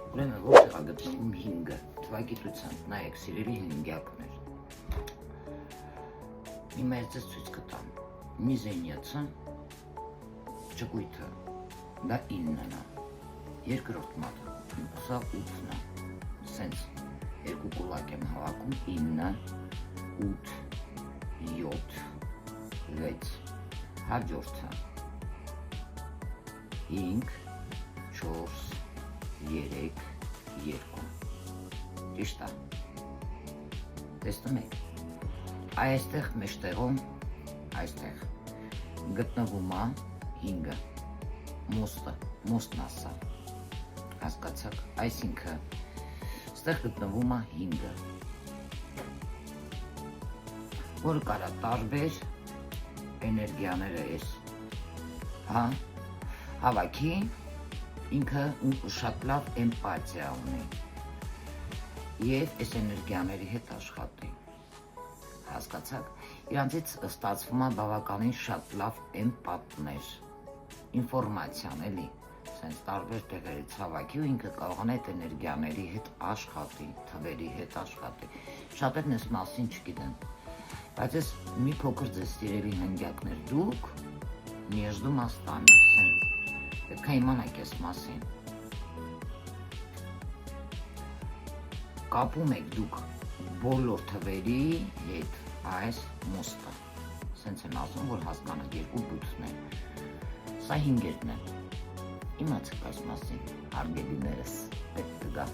Ուրեմն որտեղ է գտնվում 5-ը, թվագիտությամբ, նայեք սիրելի հնգյակներ։ Հիմա ես ձեզ ցույց կտամ, միզենյացը, ճկույթը, դա 9-ն է, երկրորդ մատը, սա 8-ն է, սենց երկու կուլակ եմ հավաքում, 9, 8, 7, 6, հաջորդը, 5, 4, 3, 2, ճիշտ է, տեսնում եք, այստեղ մեջտեղում, այստեղ գտնվում է 5-ը, մոստն ասա, հասկացաք, այսինքն, այստեղ գտնվում է 5-ը, որը կարա տարբեր էներգիաները ես, հավաքի, ինքը շատ լավ էմպաթիա ունի և այս էներգիաների հետ աշխատի, հասկացաք, իրանցից ստացվում է բավականին շատ լավ էմպաթներ, ինվորմացիան էլի, սենց տարբեր տեղերից հավաքի ու ինքը կարողան այդ էներգիաների հետ աշխատի, թվերի հետ աշխատի, շատերն այս մասին չգիտեն, բայց ես մի փոքր ձեզ սիրելի հնգյակներ դուք միեժդու մաստանի, սենց, պետք է իմանաք ես մասին, կապում եք դուք բոլոր թվերի հետ այս մոստը, սենց եմ ասում, որ հասկանաք երկու բութն են, սա 5-երն է, իմացեք այս մասին, հարգելիներս, պետք կգա։